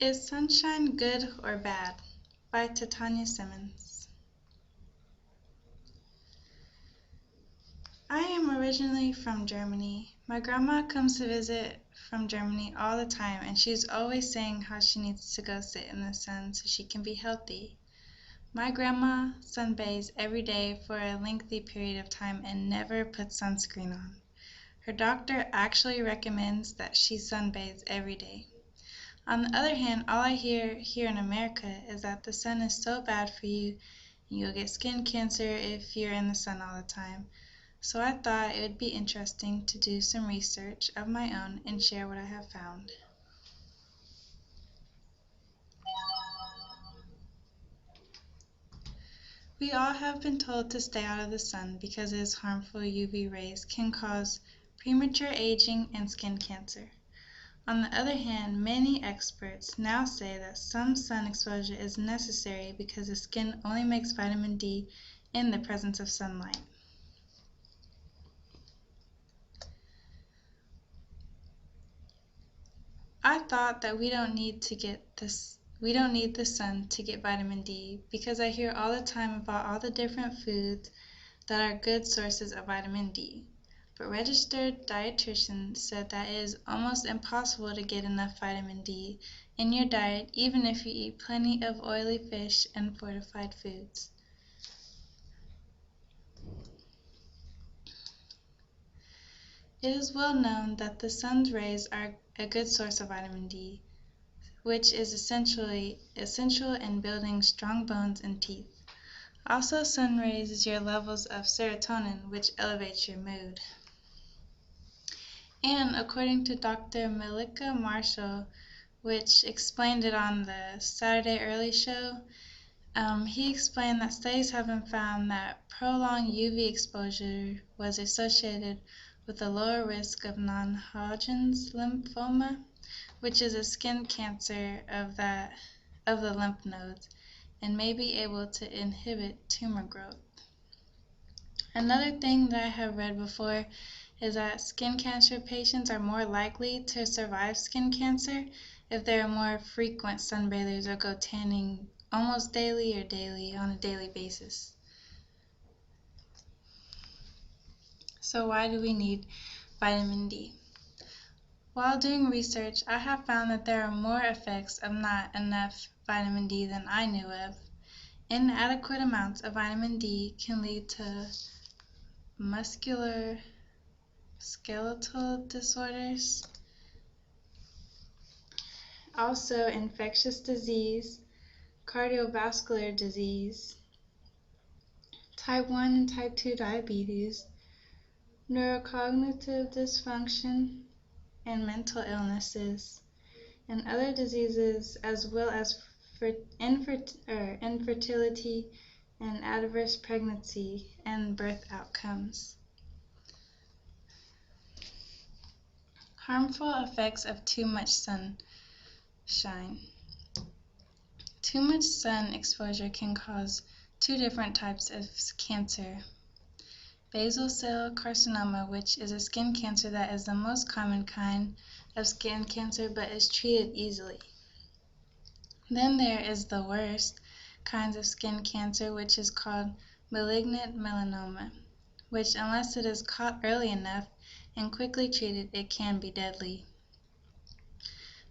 Is Sunshine Good or Bad? By Titania Simmons. I am originally from Germany. My grandma comes to visit from Germany all the time, and she's always saying how she needs to go sit in the sun so she can be healthy. My grandma sunbathes every day for a lengthy period of time and never puts sunscreen on. Her doctor actually recommends that she sunbathes every day. On the other hand, all I hear here in America is that the sun is so bad for you and you'll get skin cancer if you're in the sun all the time. So I thought it would be interesting to do some research of my own and share what I have found. We all have been told to stay out of the sun because its harmful UV rays can cause premature aging and skin cancer. On the other hand, many experts now say that some sun exposure is necessary because the skin only makes vitamin D in the presence of sunlight. I thought that we don't need the sun to get vitamin D because I hear all the time about all the different foods that are good sources of vitamin D. But registered dietitians said that it is almost impossible to get enough vitamin D in your diet even if you eat plenty of oily fish and fortified foods. It is well known that the sun's rays are a good source of vitamin D, which is essential in building strong bones and teeth. Also, sun raises your levels of serotonin, which elevates your mood. And according to Dr. Malika Marshall, which explained it on the Saturday Early Show, he explained that studies have been found that prolonged UV exposure was associated with a lower risk of non-Hodgkin's lymphoma, which is a skin cancer of the lymph nodes, and may be able to inhibit tumor growth. Another thing that I have read before is that skin cancer patients are more likely to survive skin cancer if they are more frequent sunbathers or go tanning almost daily or on a daily basis. So why do we need vitamin D? While doing research, I have found that there are more effects of not enough vitamin D than I knew of. Inadequate amounts of vitamin D can lead to musculoskeletal disorders, also infectious disease, cardiovascular disease, type 1 and type 2 diabetes, neurocognitive dysfunction, and mental illnesses, and other diseases, as well as infertility and adverse pregnancy and birth outcomes. Harmful effects of too much sunshine. Too much sun exposure can cause two different types of cancer. Basal cell carcinoma, which is a skin cancer that is the most common kind of skin cancer but is treated easily. Then there is the worst kinds of skin cancer, which is called malignant melanoma, which, unless it is caught early enough and quickly treated, it can be deadly.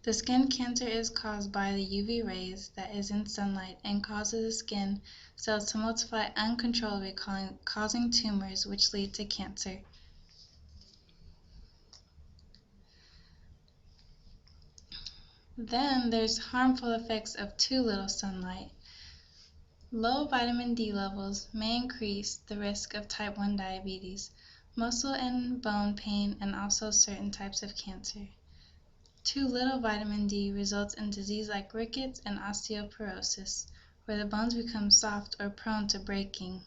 The skin cancer is caused by the UV rays that is in sunlight and causes the skin cells to multiply uncontrollably, causing tumors which lead to cancer. Then there's harmful effects of too little sunlight. Low vitamin D levels may increase the risk of type 1 diabetes, muscle and bone pain, and also certain types of cancer. Too little vitamin D results in disease like rickets and osteoporosis, where the bones become soft or prone to breaking.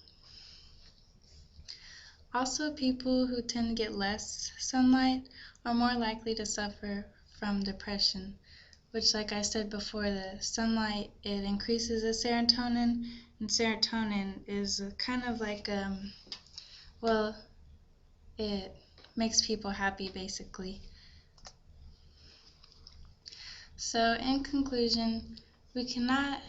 Also, people who tend to get less sunlight are more likely to suffer from depression, which, like I said before, the sunlight, it increases the serotonin, and serotonin is kind of like, it makes people happy, basically. So in conclusion, we cannot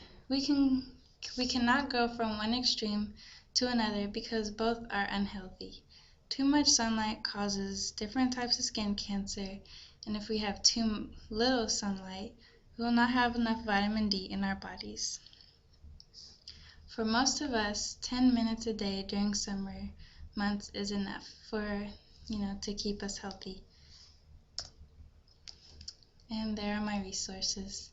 go from one extreme to another because both are unhealthy. Too much sunlight causes different types of skin cancer, and if we have too little sunlight, we will not have enough vitamin D in our bodies. For most of us, 10 minutes a day during summer months is enough to keep us healthy. And there are my resources.